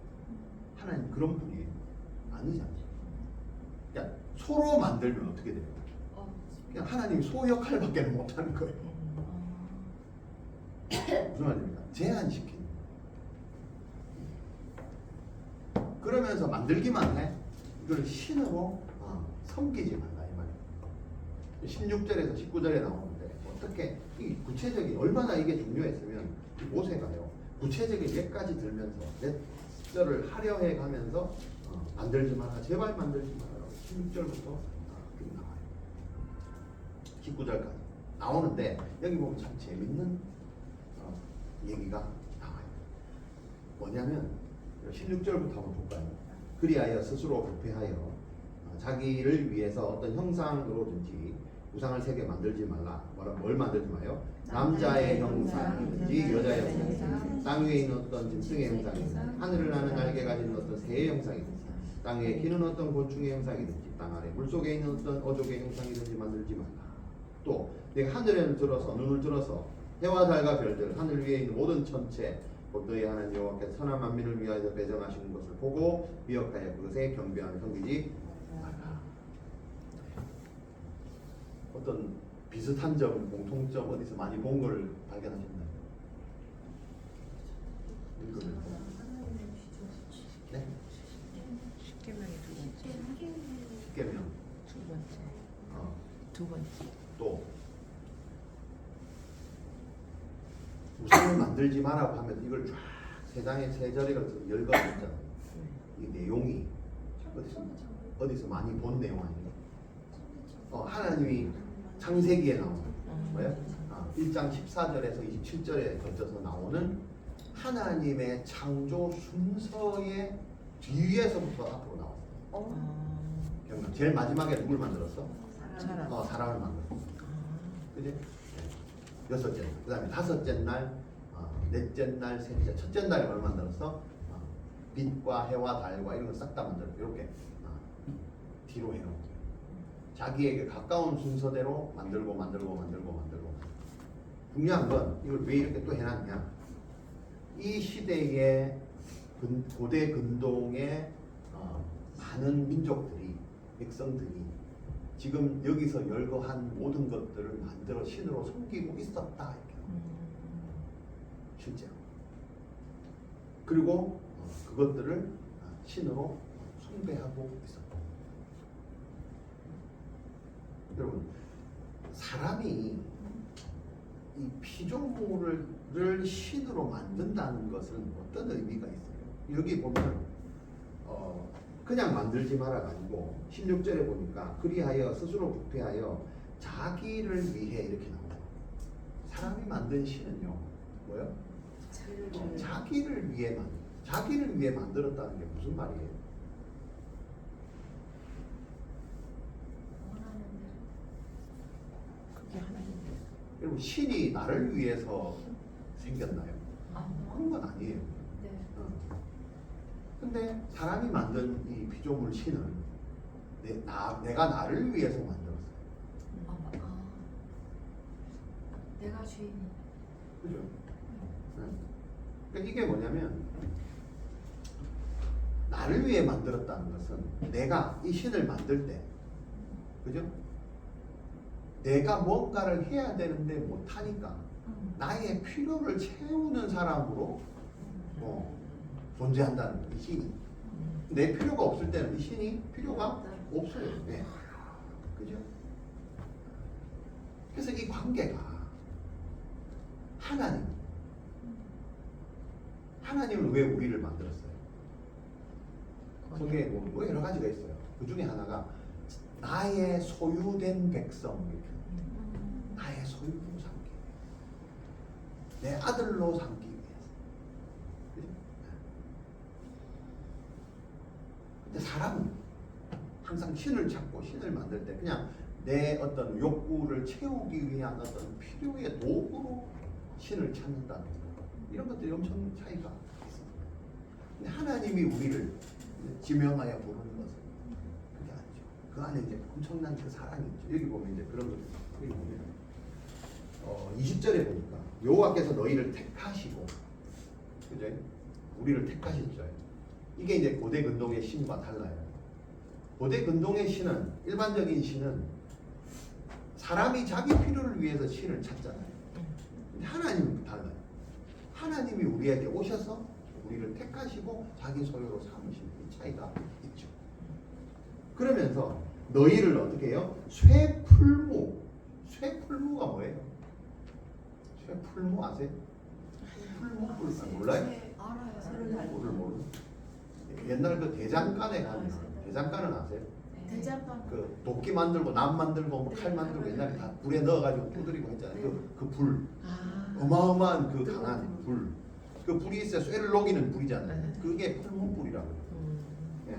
하나님 그런 분이 아니잖아요. 그러니까 소로 만들면 어떻게 돼요? 그냥 하나님이 소 역할밖에 못하는 거예요. 무슨 말입니까? 제한시키는 거예요. 그러면서 만들기만 해. 이걸 신으로 섬기지 말라 이 말이에요. 16절에서 19절에 나오는데 어떻게 이 구체적인 얼마나 이게 중요했으면 이 모세가요 구체적인 예까지 들면서 몇 절을 하려해 가면서 만들지 마라 제발 만들지 마라 16절부터 나와요. 19절까지 나오는데 여기 보면 참 재밌는 얘기가 나와요. 뭐냐면 16절부터 한번 볼까요? 그리하여 스스로 부패하여 자기를 위해서 어떤 형상으로든지 우상을 새겨 만들지 말라. 뭘 만들지 마요? 남자의 형상이든지 여자의 형상이든지 땅 위에 있는 어떤 짐승의 형상이든지 하늘을 나는 날개 가진 어떤 새의 형상이든지 땅 위에 기는 어떤 곤충의 형상이든지 땅 아래 물속에 있는 어떤 어족의 형상이든지 만들지 말라. 또 내가 하늘을 들어서 눈을 들어서 해와 달과 별들 하늘 위에 있는 모든 천체 곧 너희 하나님 여호와께서 선한 만민을 위하여 배정하시는 것을 보고 미혹하여 그것에 경배하며 섬기지 말라. 어떤 비슷한 점, 공통점 어디서 많이 본 걸 발견하셨나요? 네? 십계명이 두 번째. 십계명 두 번째. 두 번째. 또 우상을 만들지 마라고 하면 이걸 쫙 세 장의 세 절에 걸쳐서 열거했잖아요. 이 내용이 어디서 많이 본 내용 아닌가? 하나님이 창세기에 나오는 뭐예요? 1장 14절에서 27절에 걸쳐서 나오는 하나님의 창조 순서의 뒤에서부터 앞으로 나왔어요. 기억나? 제일 마지막에 누굴 만들었어? 사람을 만들었어. 그지? 여섯째 날, 그 다음에 다섯째 날, 넷째 날, 셋째, 첫째 날에 뭘 만들었어? 빛과 해와 달과 이런 거 싹 다 만들었어. 이렇게 뒤로 해놓은 자기에게 가까운 순서대로 만들고 중요한 건 이걸 왜 이렇게 또 해놨냐? 이 시대의 고대 근동의 많은 민족들이 백성들이 지금 여기서 열거한 모든 것들을 만들어 신으로 섬기고 있었다 이렇게 실제로. 그리고 그것들을 신으로 숭배하고 있었다. 여러분 사람이 이 피조물을 신으로 만든다는 것은 어떤 의미가 있어요? 여기 보면 그냥 만들지 말아가 아니고 16절에 보니까 그리하여 스스로 부패하여 자기를 위해 이렇게 나와요. 사람이 만든 신은요 뭐요? 자기를 위해 만들었다는 게 무슨 말이에요? 그게 하나님. 여러분 신이 나를 위해서 생겼나요? 그런 건 아니에요. 근데 사람이 만든 이 피조물 신은 내가 나를 위해서 만들었어요. 내가 주인이. 그죠? 네. 그러니까 이게 뭐냐면 나를 위해 만들었다는 것은 내가 이 신을 만들 때, 그죠? 내가 뭔가를 해야 되는데 못하니까 나의 필요를 채우는 사람으로 존재한다는 거예요. 이 신이. 내 필요가 없을 때는 이 신이 필요가 없어요. 네. 그죠? 그래서 이 관계가 하나님은 왜 우리를 만들었어요? 거기에 뭐 여러 가지가 있어요. 그 중에 하나가 나의 소유된 백성, 나의 소유로 삼기, 내 아들로 삼기 위해서. 그죠? 근데 사람은 항상 신을 찾고 신을 만들 때 그냥 내 어떤 욕구를 채우기 위한 어떤 필요의 도구로 신을 찾는다는 거. 이런 것들이 엄청 차이가 있습니다. 근데 하나님이 우리를 지명하여 부르는 것은 그게 아니죠. 그 안에 이제 엄청난 그 사랑이 있죠. 여기 보면 이제 그런 것들. 여기 보면 20절에 보니까 여호와께서 너희를 택하시고, 그죠? 우리를 택하셨죠. 이게 이제 고대 근동의 신과 달라요. 고대 근동의 신은, 일반적인 신은 사람이 자기 필요를 위해서 신을 찾잖아요. 근데 하나님은 달라요. 하나님이 우리에게 오셔서 우리를 택하시고 자기 소유로 삼으시는 이 차이가 있죠. 그러면서 너희를 어떻게 해요? 쇠풀무가 뭐예요? 쇠풀무 아세요? 풀무불 몰라요? 알아요. 풀무를 모르는. 옛날 그 대장간에 가면 대장간은 아세요? 대장간. 그 도끼 만들고 남 만들고 뭐 칼 만들고 옛날에 다 불에 넣어가지고 두드리고 했잖아요. 그 불, 어마어마한 그 강한 불. 그 불이 있어야 쇠를 녹이는 불이잖아요. 그게 풀무불이라고. 예.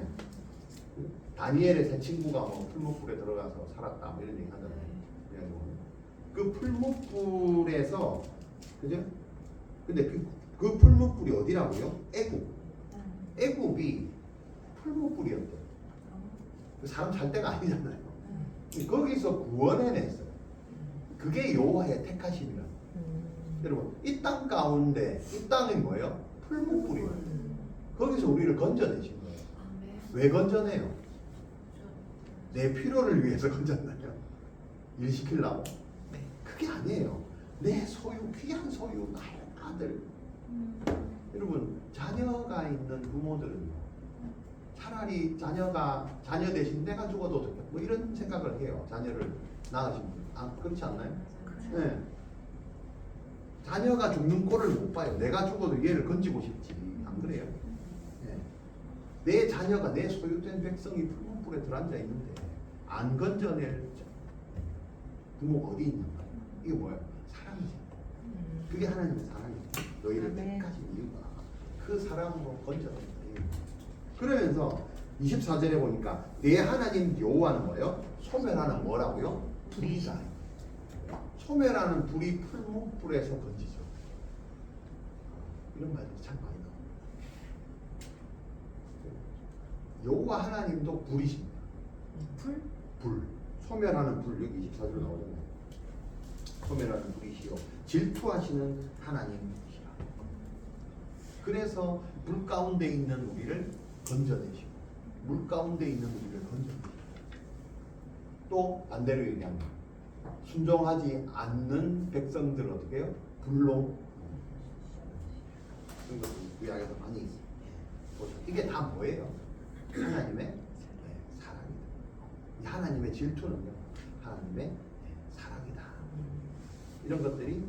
다니엘의 세 친구가 뭐 풀무불에 들어가서 살았다 뭐 이런 얘기 하잖아요. 그래가지고 그 풀무불에서, 그죠? 근데 그 풀무불이 어디라고요? 애굽이 풀무불이었대요. 그 사람 잘 때가 아니잖아요. 거기서 구원해냈어요. 그게 여호와의 택하심이라. 여러분, 이 땅 가운데 이 땅이 뭐예요? 풀무불이에요. 거기서 우리를 건져내신 거예요. 왜 건져내요? 내 필요를 위해서 건졌나요? 일 시키려고? 그게 아니에요. 내 소유, 귀한 소유, 나의 아들. 여러분, 자녀가 있는 부모들은 차라리 자녀 대신 내가 죽어도 좋겠다, 뭐 이런 생각을 해요. 자녀를 낳으신 분. 그렇지 않나요? 네. 자녀가 죽는 꼴을 못 봐요. 내가 죽어도 얘를 건지고 싶지. 안 그래요? 네. 내 자녀가, 내 소유된 백성이 풀무불에 들어앉아 있는데 안 건져낼 부모가 어디 있냐 말이에요. 이게 뭐예요? 사랑이지. 그게 하나님의 사랑이죠. 너희를 택하신 이유가 그 사랑으로 건져내는. 그러면서 24절에 보니까 내 하나님 여호와는 뭐예요? 소멸하는 뭐라고요? 불이다. 소멸하는 불이 풀무불에서 건지죠. 이런 말들이 참 많이 나옵니다. 여호와 하나님도 불이십니다. 불. 소멸하는 불. 여기 24절 나오잖아요. 소멸하는 불이시요 질투하시는 하나님이시라. 그래서 물 가운데 있는 우리를 건져내시고, 물 가운데 있는 우리를 건져내시고, 또 반대로 얘기합니다. 순종하지 않는 백성들을 어떻게 해요? 불로. 이런 것도 이야기가 많이 있어요. 이게 다 뭐예요? 하나님의 사랑이다. 이 하나님의 질투는요, 하나님의 사랑이다. 이런 것들이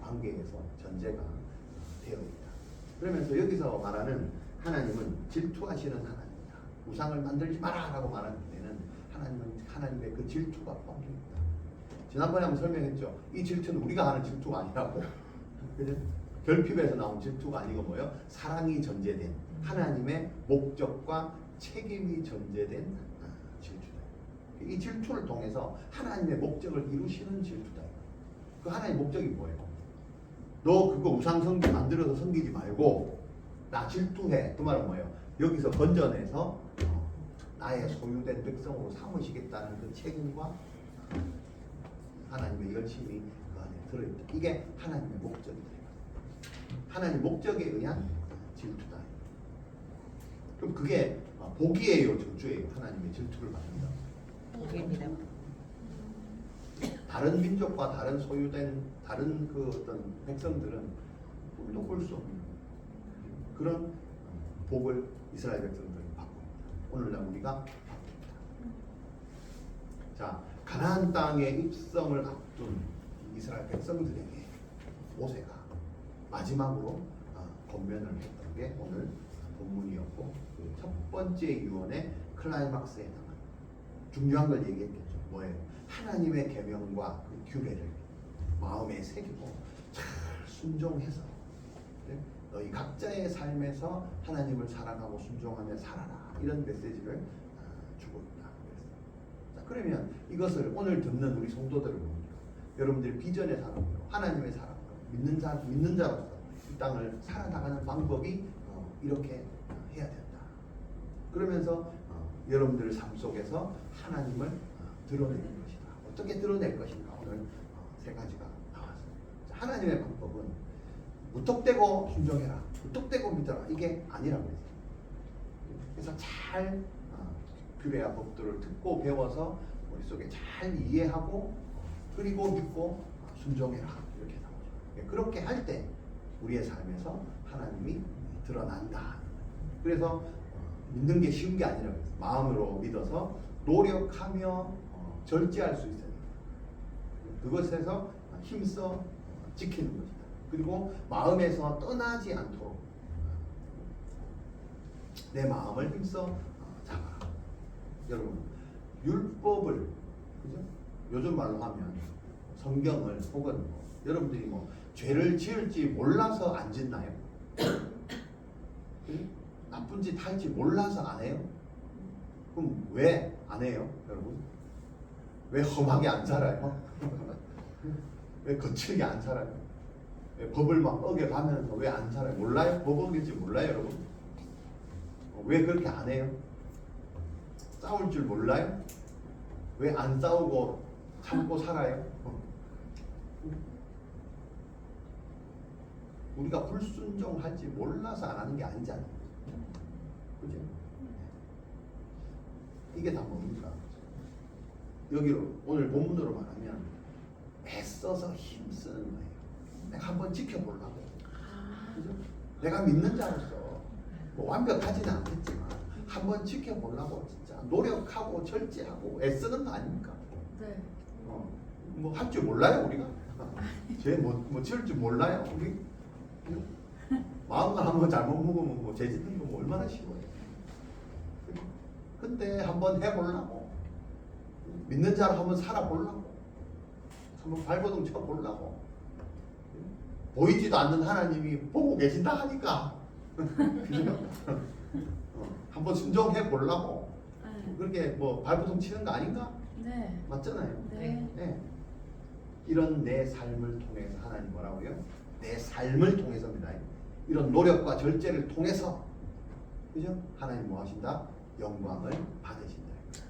관계에서 전제가 되어 있다. 그러면서 여기서 말하는 하나님은 질투하시는 하나님이다. 우상을 만들지 마라라고 말하는 데는 하나님의 그 질투가 포함되어 있다. 지난번에 한번 설명했죠. 이 질투는 우리가 하는 질투가 아니라고. 그죠? 결핍에서 나온 질투가 아니고 뭐예요? 사랑이 전제된 하나님의 목적과 책임이 전제된 질투다. 이 질투를 통해서 하나님의 목적을 이루시는 질투다. 그 하나님의 목적이 뭐예요? 너 그거 우상 성기 만들어서 섬기지 말고 나 질투해. 그 말은 뭐예요? 여기서 건져내서 나의 소유된 백성으로 삼으시겠다는 그 책임과 하나님의 열심이 그 안에 들어있다. 이게 하나님의 목적이다. 하나님의 목적에 의한 질투다. 그럼 그게 복이에요, 저주예요? 하나님의 질투를 받는다. 복입니다. 다른 민족과 다른 소유된 다른 그 어떤 백성들은 꿈도 꿀 수 없는 그런 복을 이스라엘 백성들이 받고 있다. 오늘날 우리가 받고 있다. 자, 가나안 땅에 입성을 앞둔 이스라엘 백성들에게 모세가 마지막으로 권면을 했던 게 오늘 본문이었고, 그 첫 번째 유언의 클라이막스에 나간 중요한 걸 얘기했겠죠. 뭐예요? 하나님의 계명과 그 규례를 마음에 새기고 잘 순종해서 너희 각자의 삶에서 하나님을 사랑하고 순종하며 살아라, 이런 메시지를 주고 있다. 자, 그러면 이것을 오늘 듣는 우리 성도들을 봅니까? 여러분들이 비전의 사람으로, 하나님의 사람으로, 믿는 자로서 이 땅을 살아나가는 방법이 이렇게 해야 된다. 그러면서 여러분들 삶 속에서 하나님을 드러내는 것이다. 어떻게 드러낼 것인가? 오늘 세 가지가 나왔습니다. 하나님의 방법은 무턱대고 순종해라, 무턱대고 믿어라, 이게 아니라고 했어요. 그래서 잘 규례와 법들을 듣고 배워서 머릿속에 잘 이해하고 그리고 믿고 순종해라, 이렇게 나오죠. 그렇게 할 때 우리의 삶에서 하나님이 드러난다. 그래서 믿는 게 쉬운 게 아니라고 했어요. 마음으로 믿어서 노력하며 절제할 수 있어요. 그것에서 힘써 지키는 것이다. 그리고 마음에서 떠나지 않도록 내 마음을 힘써 잡아라. 여러분, 율법을, 그죠? 요즘 말로 하면 성경을, 혹은 여러분들이 죄를 지을지 몰라서 안 짓나요? 나쁜 짓 할지 몰라서 안 해요? 그럼 왜 안 해요, 여러분? 왜 험하게 안 살아요? 왜 거칠게 안 살아요? 왜 법을 막 어겨가면서 왜 안 살아요? 몰라요? 법 어길지 몰라요, 여러분? 왜 그렇게 안 해요? 싸울 줄 몰라요? 왜 안 싸우고 참고 살아요? 우리가 불순종할지 몰라서 안 하는 게 아니잖아요. 그죠? 이게 다 뭡니까? 여기로 오늘 본문으로 말하면 애써서 힘쓰는 거예요. 내가 한번 지켜보려고. 그죠? 내가 믿는 자로서 완벽하지는 않겠지만 한번 지켜보려고 진짜 노력하고 절제하고 애쓰는 거 아닙니까? 네. 할 줄 몰라요, 우리가? 죄 지을 줄 몰라요, 우리? 마음만 한번 잘못 먹으면 죄 짓는 거 얼마나 쉬워요. 근데 한번 해보려고, 믿는 자로 한번 살아보려고, 한번 발버둥 쳐보려고, 보이지도 않는 하나님이 보고 계신다 하니까 한번 순종해 보려고 그렇게 발버둥 치는 거 아닌가? 네. 맞잖아요. 네. 네. 이런 내 삶을 통해서 하나님 뭐라고요? 내 삶을 통해서입니다. 이런 노력과 절제를 통해서, 그죠? 하나님 뭐 하신다? 영광을 받으신다.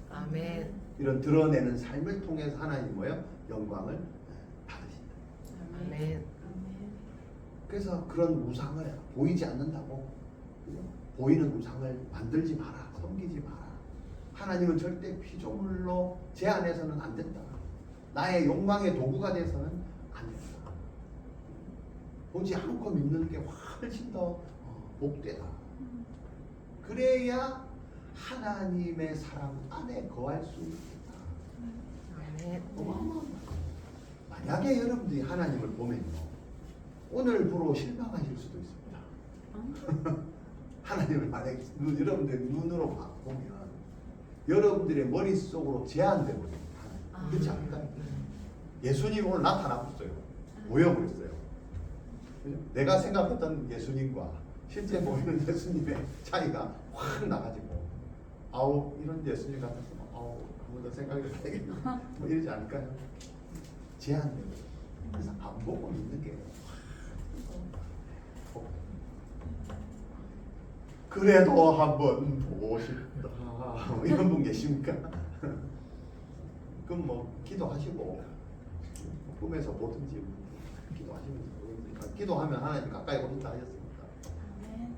아멘. 이런 드러내는 삶을 통해서 하나님 뭐요? 영광을 받으신다. 아멘. 그래서 그런 우상을 보이지 않는다고, 그죠? 보이는 우상을 만들지 마라, 섬기지 마라. 하나님은 절대 피조물로 제 안에서는 안 된다. 나의 욕망의 도구가 돼서는 안 된다. 보지 않고 믿는 게 훨씬 더 복되다. 그래야 하나님의 사랑 안에 거할 수 있겠다. 아멘. 만약에 여러분들이 하나님을 보면요, 오늘부로 실망하실 수도 있습니다. 하나님을 만약에 여러분들 눈으로 보면 여러분들의 머릿속으로 제한돼 버립니다. 그렇지 않을까요? 예수님 오늘 나타나셨어요. 모여버렸어요. 내가 생각했던 예수님과 실제 보이는 예수님의 차이가 확 나가지고, 아우 이런 예수님 같았으면 아우 한 번 더 생각을 해야겠다, 이러지 않을까요? 제한되고, 그래서 안 보고 있는 게 그래도 한번 보고 싶다. 이런 분 계십니까? 그럼 뭐 기도하시고 꿈에서 보든지 기도하시면서 보든지. 기도하면 하나님 가까이 오신다 하셨습니다. 아멘.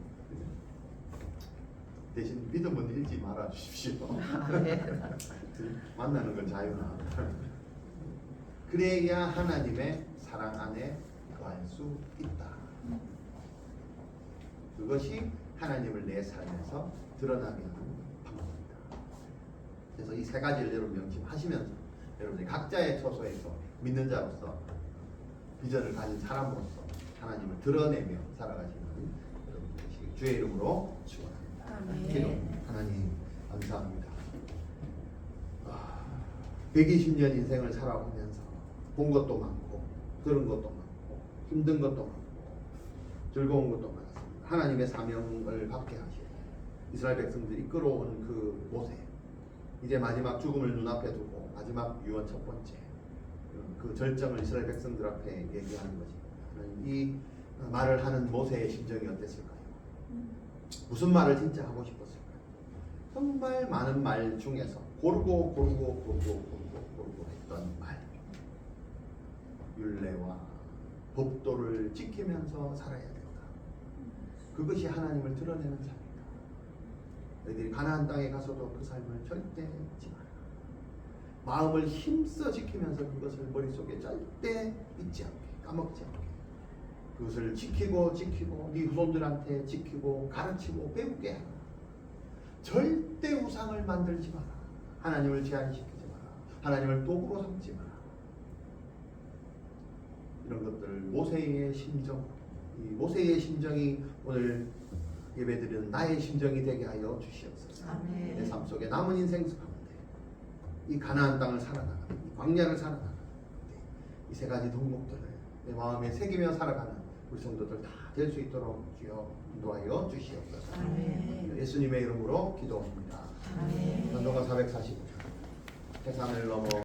대신 믿음은 잃지 말아 주십시오. 아멘. 만나는 건 자유나. 그래야 하나님의 사랑 안에 거할 수 있다. 그것이 하나님을 내 삶에서 드러나게 하는 방법입니다. 그래서 이 세 가지를 여러분 명심하시면서 여러분이 각자의 처소에서 믿는 자로서 비전을 가진 사람으로서 하나님을 드러내며 살아가시는 여러분 되시길 주의 이름으로 축원합니다. 아멘. 기도. 하나님 감사합니다. 120년 인생을 살아오면서 본 것도 많고 들은 것도 많고 힘든 것도 많고 즐거운 것도 많았습니다. 하나님의 사명을 받게 하시고 이스라엘 백성들이 이끌어온 그 모세, 이제 마지막 죽음을 눈앞에 두고 마지막 유언 첫 번째 그 절정을 이스라엘 백성들 앞에 얘기하는 것입니다. 하나님, 이 말을 하는 모세의 심정이 어땠을까요? 무슨 말을 진짜 하고 싶었을까요? 정말 많은 말 중에서 고르고 했던 말, 율례와 법도를 지키면서 살아야 된다. 그것이 하나님을 드러내는 삶이다. 너희들이 가나안 땅에 가서도 그 삶을 절대 잊지 마라. 마음을 힘써 지키면서 그것을 머릿속에 절대 잊지 않게, 까먹지 않게 그것을 지키고 네 후손들한테 지키고 가르치고 배우게 하라. 절대 우상을 만들지 마라. 하나님을 제한시키지 마라. 하나님을 도구로 삼지 마라. 이런 것들 모세의 심정, 이 모세의 심정이 오늘 예배드리는 나의 심정이 되게 하여 주시옵소서. 아멘. 내 삶 속에 남은 인생 가운데 이 가나안 땅을 살아나가는, 이 광야를 살아나가는 이 세 가지 덕목들을 내 마음에 새기며 살아가는 우리 성도들 다 될 수 있도록 주여 인도하여 주시옵소서. 아멘. 예수님의 이름으로 기도합니다. 아멘. 전도가 445장 해산을 넘어